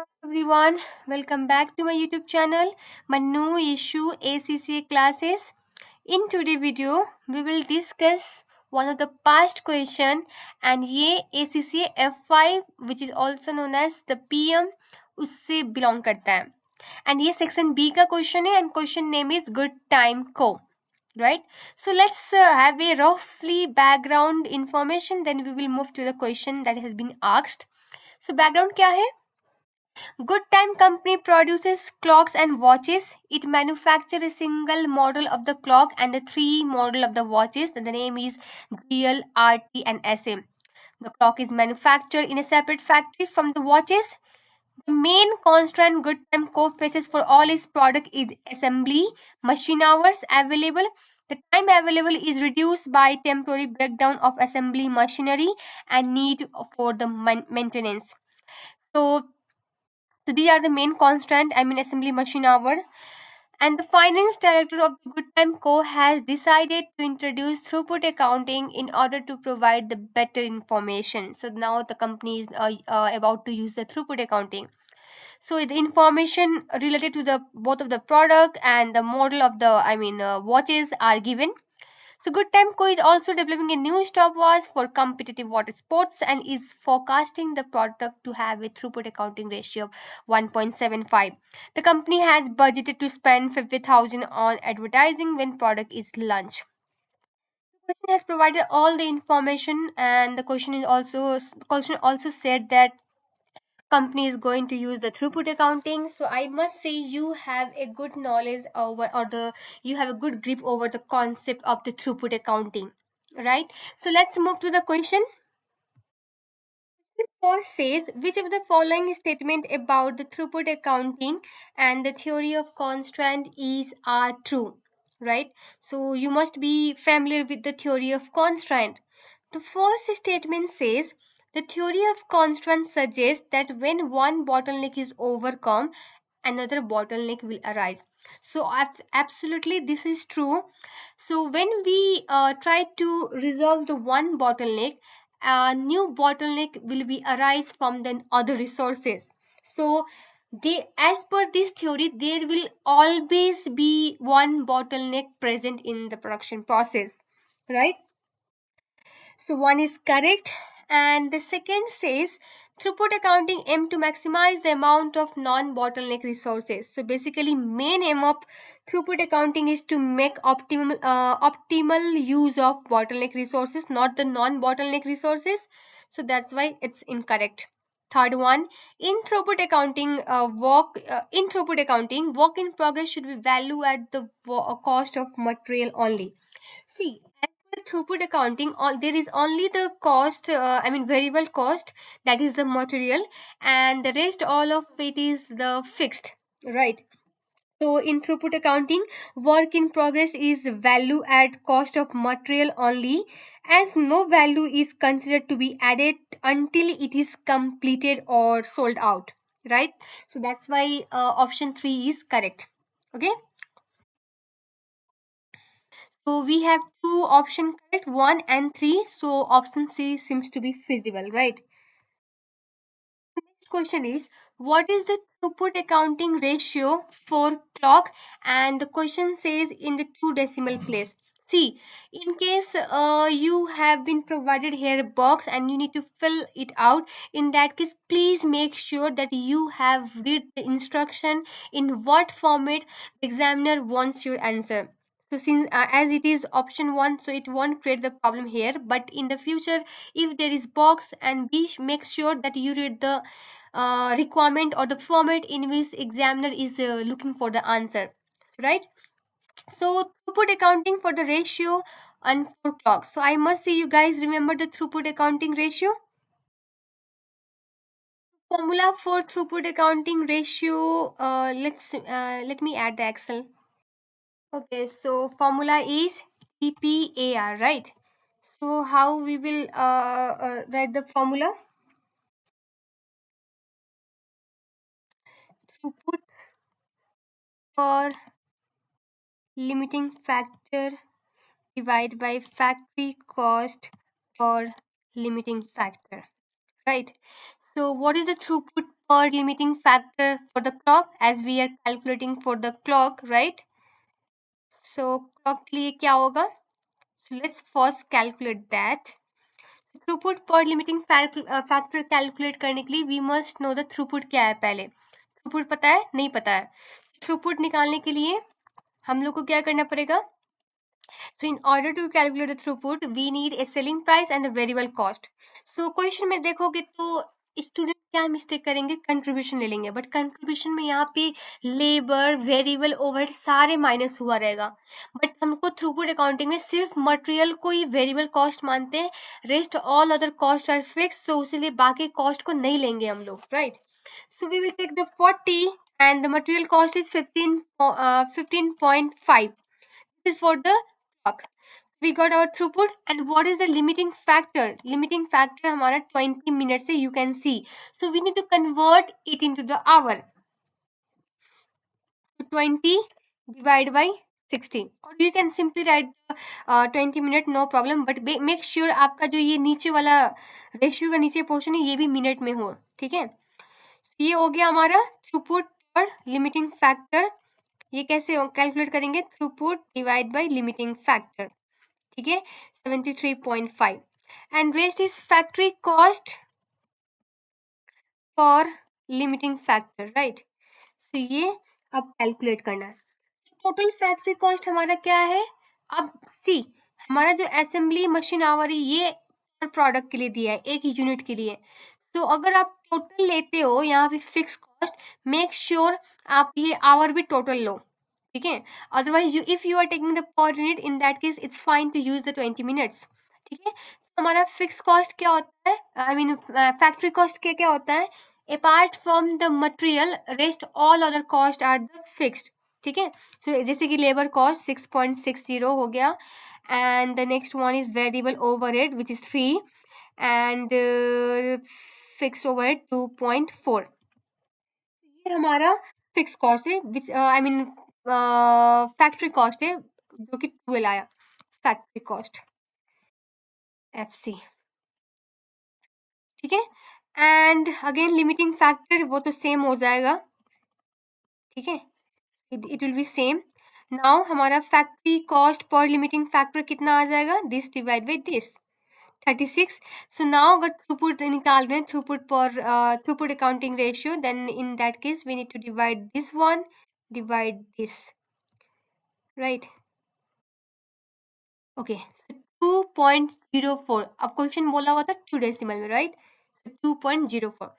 Everyone, welcome back to my YouTube channel, Manu Issue ACCA classes. In today's video, we will discuss one of the past question and ये ACCA F5 which is also known as the PM उससे belong करता है and ये section B का question है and question name is Good Time Co. Right, so let's have a roughly background information, then we will move to the question that has been asked. So background क्या है? Good Time Company produces clocks and watches. It manufactures a single model of the clock and the three model of the watches. And the name is GL, RT, and SA. The clock is manufactured in a separate factory from the watches. The main constraint Good Time Co faces for all its product is assembly, machine hours available. The time available is reduced by temporary breakdown of assembly machinery and need for the maintenance. So these are the main constant, assembly machine hour. And the finance director of the Good Time Co. has decided to introduce throughput accounting in order to provide the better information. So now the company is about to use the throughput accounting. So the information related to the both of the product and the model of the watches are given. So Good Time Co is also developing a new stopwatch for competitive water sports and is forecasting the product to have a throughput accounting ratio of 1.75. The company has budgeted to spend 50,000 on advertising when product is launched. The question has provided all the information, and the question also said that company is going to use the throughput accounting. So I must say you have a good knowledge over, or the you have a good grip over the concept of the throughput accounting, right? So let's move to the question. First says, which of the following statement about the throughput accounting and the theory of constraint is are true, right? So you must be familiar with the theory of constraint. The first statement says, the theory of constraint suggests that when one bottleneck is overcome, another bottleneck will arise. So absolutely this is true. So when we try to resolve the one bottleneck, a new bottleneck will be arise from the other resources. So they, as per this theory, there will always be one bottleneck present in the production process, right? So one is correct. And the second says throughput accounting aim to maximize the amount of non-bottleneck resources. So basically main aim of throughput accounting is to make optimal use of bottleneck resources, not the non-bottleneck resources. So that's why it's incorrect. Third one, in throughput accounting, work in progress should be value at the cost of material only. See, the throughput accounting, there is only the cost, variable cost, that is the material, and the rest all of it is the fixed, right? So in throughput accounting, work in progress is value at cost of material only, as no value is considered to be added until it is completed or sold out, right? So that's why option 3 is correct. Okay. So we have two options correct, 1 and 3. So option C seems to be feasible, right? Next question is, what is the throughput accounting ratio for clock? And the question says in the two decimal place. See, in case you have been provided here a box and you need to fill it out, in that case, please make sure that you have read the instruction in what format the examiner wants your answer. So since as it is option 1, so it won't create the problem here, but in the future if there is box, and make sure that you read the requirement or the format in which examiner is looking for the answer, right? So throughput accounting for the ratio and for clock. So I must say you guys remember the throughput accounting ratio. Formula for throughput accounting ratio. Let me add the Excel. Okay, so formula is TPAR, right? So how we will write the formula? Throughput for limiting factor divided by factory cost for limiting factor, right? So what is the throughput per limiting factor for the clock, as we are calculating for the clock, right? So clock के लिए क्या होगा? So let's first calculate that. Throughput पर limiting factor calculate करने के लिए we must know the throughput क्या है। पहले थ्रूपुट पता है? नहीं पता है। थ्रूपुट निकालने के लिए हम लोग को क्या करना पड़ेगा? So in order to calculate the throughput, we need a selling price and the variable cost. So question में देखोगे तो स्टूडेंट क्या मिस्टेक करेंगे? कंट्रीब्यूशन ले लेंगे, बट कंट्रीब्यूशन में यहाँ पे लेबर, वेरिएबल, ओवरहेड सारे माइनस हुआ रहेगा। बट हमको थ्रूपुट अकाउंटिंग में सिर्फ मटेरियल को ही वेरिएबल कॉस्ट मानते हैं, rest all other cost are fix, तो इसीलिए बाकी कॉस्ट को नहीं लेंगे हम लोग, right? So we will take the 40 and the material cost is 15.5. This is for the clock. We got our throughput, and what is the limiting factor? Limiting factor हमारा 20 minutes है, you can see. So we need to convert it into the hour. 20 divided by 60, or you can simply write 20 minute, no problem, but make sure आपका जो ये नीचे वाला ratio का नीचे portion है ये भी मिनट में हो, ठीक है? ये हो गया हमारा थ्रूपुट और लिमिटिंग फैक्टर। ये कैसे कैलकुलेट करेंगे? Throughput divide by limiting factor, ठीक है? 73.5 and rest is factory cost for limiting factor, right? तो ये अब कैलकुलेट करना है। टोटल फैक्ट्री कॉस्ट हमारा क्या है? अब सी हमारा जो असेंबली मशीन आवर है ये प्रोडक्ट के लिए दिया है, एक यूनिट के लिए। तो अगर आप टोटल लेते हो यहाँ पे फिक्स कॉस्ट, मेक श्योर आप ये आवर भी टोटल लो, ठीक है? Otherwise if you are taking the per unit, in that case it's fine to use the 20 minutes, ठीक है? तो हमारा फिक्स कॉस्ट क्या होता है? आई मीन फैक्ट्री कॉस्ट क्या क्या होता है? Apart from the material, rest all other cost are the fixed, ठीक है? सो जैसे कि लेबर कॉस्ट 6.60 हो गया, and the next one is variable overhead which is 3, and fixed overhead 2.4। ये हमारा फिक्स कॉस्ट है, विच आई मीन फैक्ट्री कॉस्ट है, जो कि 12 आया फैक्ट्री कॉस्ट FC, ठीक है? एंड अगेन लिमिटिंग फैक्टर वो तो सेम हो जाएगा, ठीक है? It will be same. Now हमारा factory cost per limiting factor कितना आ जाएगा? This divide by this 36. So now अगर थ्रूपुट निकाल रहे हैं, throughput per throughput accounting ratio, then in that case we need to divide this one divide this, right? Okay, 2.04। अब question बोला हुआ था 2 डेसिमल में, राइट? 2.04।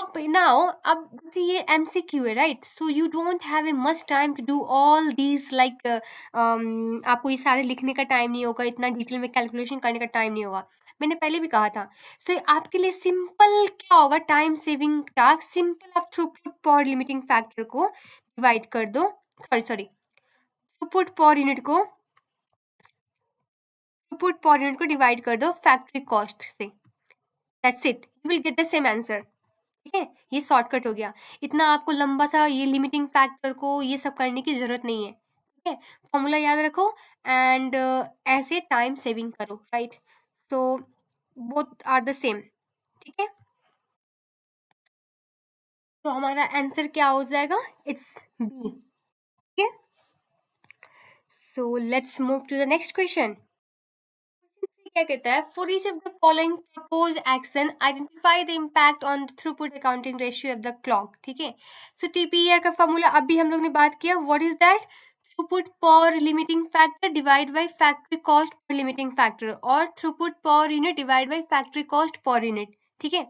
अब नाउ अब ये MCQ है, right? So you don't have a much time to do all these, like आपको ये सारे लिखने का टाइम नहीं होगा, इतना डिटेल में कैलकुलेशन करने का टाइम नहीं होगा, मैंने पहले भी कहा था। सो आपके लिए सिंपल क्या होगा? टाइम सेविंग टास्क, सिंपल आप थ्रूपुट पर लिमिटिंग फैक्टर को डिवाइड कर दो, सॉरी थ्रूपुट पर यूनिट को डिवाइड कर दो फैक्ट्री कॉस्ट से, that's it, you will get the same answer, ठीक है? ये शॉर्टकट हो गया। इतना आपको लंबा सा ये लिमिटिंग फैक्टर को ये सब करने की जरूरत नहीं है, ठीक है? फॉर्मूला याद रखो एंड ऐसे टाइम सेविंग करो, राइट? तो बोथ आर द सेम, ठीक है? तो हमारा आंसर क्या हो जाएगा? इट्स बी, ठीक है? So let's move to the next question. क्या कहता है? For each of the following propose action identify the impact on the throughput accounting ratio of the clock, ठीक है? सो TPER का फॉर्मूला अभी हम लोग ने बात किया, व्हाट इज दैट? थ्रूपुट पर limiting factor divide by factory cost per limiting factor, और throughput per unit divide by factory cost per unit, ठीक है?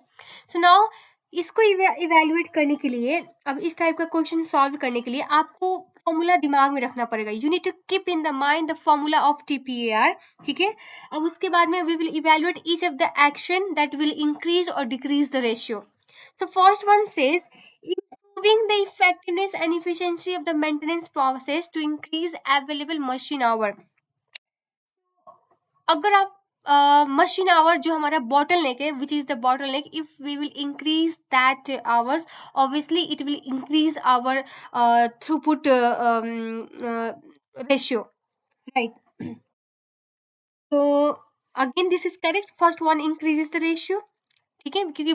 सो नाउ इसको इवेल्युएट करने के लिए, अब इस टाइप का क्वेश्चन सॉल्व करने के लिए आपको फॉर्मूला दिमाग में रखना पड़ेगा। You need to keep in the mind the formula of TPER, ठीक है? अब उसके बाद में we will evaluate each of the action that will increase और decrease the ratio. So first one says improving the effectiveness and efficiency of the maintenance process to increase available machine hour. अगर आप machine hour जो हमारा bottleneck है, which is the bottleneck, if we will increase that hours, obviously it will increase our throughput ratio, right? So again this is correct, first one increases the ratio, ठीक है? क्योंकि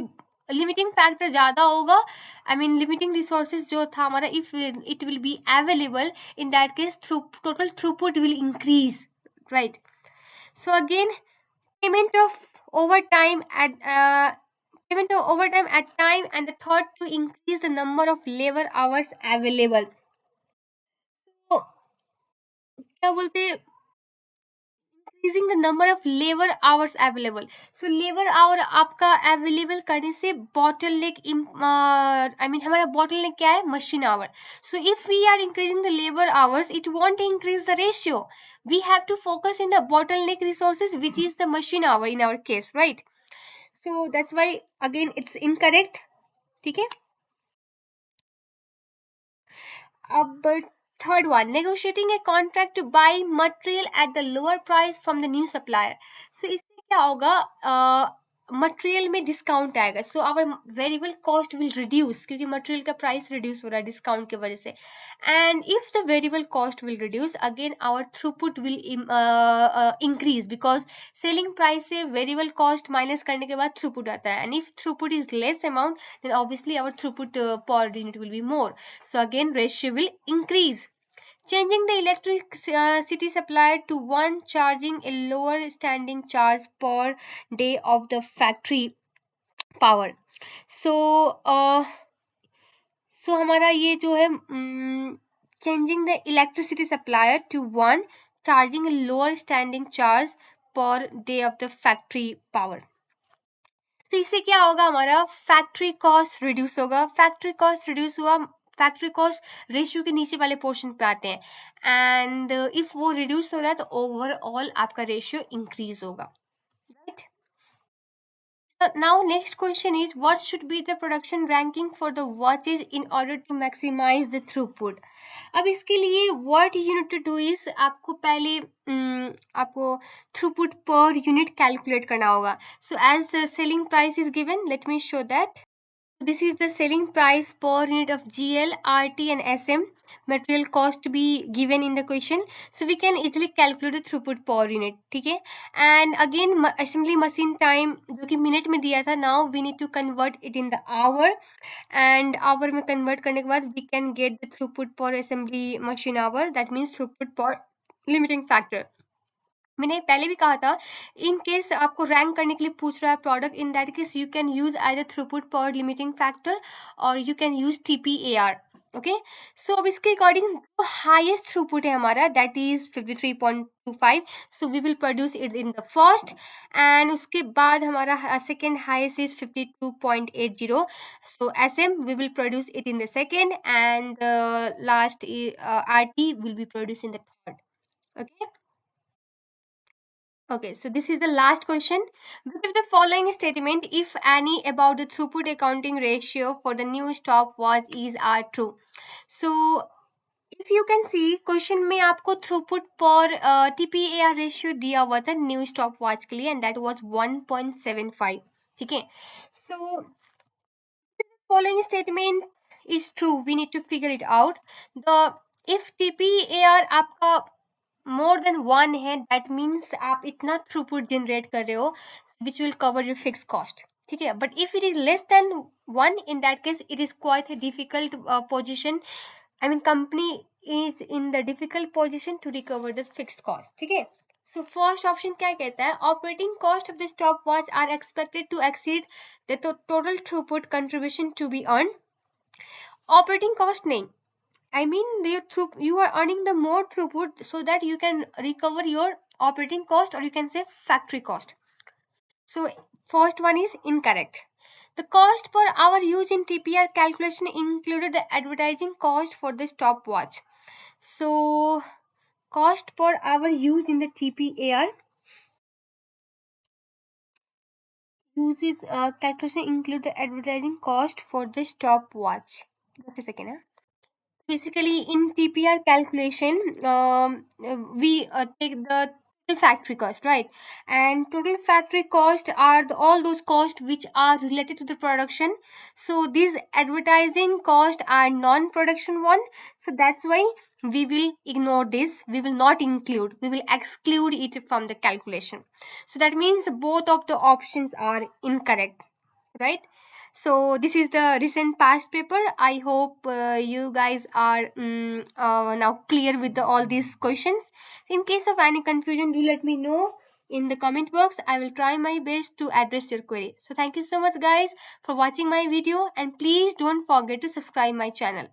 limiting factor ज़्यादा होगा, I mean limiting resources जो था हमारा, if it will be available, in that case total throughput will increase, right? So again, payment of overtime at time and the third to increase the number of labor hours available. तो क्या बोलते हैं, increasing the number of labor hours available. So labor hour आपका available करने से bottleneck I mean हमारा bottleneck क्या है, machine hour. So if we are increasing the labor hours, it won't increase the ratio. We have to focus in the bottleneck resources, which is the machine hour in our case, right? So that's why again it's incorrect. ठीक है. अब third one, negotiating a contract to buy material at the lower price from the new supplier. So इससे क्या होगा, material में discount आएगा, so our variable cost will reduce, क्योंकि material का प्राइस रिड्यूस हो रहा है डिस्काउंट की वजह से. And if the variable cost will reduce, again our throughput will increase, because selling price से वेरिएबल कॉस्ट माइनस करने के बाद थ्रूपुट आता है, and if throughput is less amount, then obviously our throughput per unit will be more. So again ratio will increase. Changing the electricity supply to one charging a lower standing charge per day of the factory power. So हमारा ये जो है, changing the electricity supplier to one charging a lower standing charge per day of the factory power. तो इससे क्या होगा, हमारा factory cost reduce होगा. फैक्ट्री कॉस्ट रिड्यूस हुआ, फैक्ट्री कॉस्ट रेशियो के नीचे वाले पोर्शन पे आते हैं, एंड इफ वो रिड्यूस हो रहा है तो ओवरऑल आपका रेशियो इंक्रीज होगा, right? Now next question is, what should be the production ranking for the watches in order to maximize the throughput? अब इसके लिए what you need to do is, आपको पहले आपको throughput per unit calculate करना होगा. So as the selling price is given, let me show that. This is the selling price per unit of GL, RT and SM. Material cost be given in the question, so we can easily calculate the throughput per unit. ठीक है? And again assembly machine time जो कि minute में दिया था, now we need to convert it in the hour, and hour में convert करने के बाद we can get the throughput per assembly machine hour. That means throughput per limiting factor. मैंने पहले भी कहा था, इन केस आपको रैंक करने के लिए पूछ रहा है product, in that case you can use either throughput पर लिमिटिंग फैक्टर और you can use TPAR. Okay, so अब इसके अकॉर्डिंग जो हाईएस्ट थ्रूपुट है हमारा, that is 53.25. So we will produce it in the first, and उसके बाद हमारा second highest is 52.80. So SM we will produce it in the second, and the last RT will be produced in the third. Okay. Okay, so this is the last question. Give the following statement, if any, about the throughput accounting ratio for the new stopwatch is are true. So if you can see question में आपको throughput पर TPAR ratio दिया हुआ था new stop watch के लिए, and that was 1.75. ठीक है, so following statement is true, we need to figure it out. The if TPAR आपका मोर देन 1 है, दैट मीन्स आप इतना थ्रूपुट जनरेट कर रहे हो which will cover your fix cost. ठीक है, but if it is less than 1, in that case it is quite a difficult position, I mean company is in the difficult position to recover the fixed cost. ठीक है, so first option क्या कहता है, operating cost of the stopwatch are expected to exceed the total throughput contribution to be earn. Operating cost नहीं, I mean you are earning the more throughput so that you can recover your operating cost, or you can say factory cost. So first one is incorrect. The cost per hour used in TPR calculation included the advertising cost for the stopwatch. So cost per hour used in the TPAR uses calculation include the advertising cost for the stopwatch. Just a second. Basically in TPR calculation, we take the total factory cost, right? And total factory cost are all those costs which are related to the production. So these advertising costs are non-production one, so that's why we will ignore this, we will not include, we will exclude it from the calculation. So that means both of the options are incorrect, right? So this is the recent past paper. I hope you guys are now clear with all these questions. In case of any confusion, do let me know in the comment box. I will try my best to address your query. So thank you so much guys for watching my video, and please don't forget to subscribe my channel.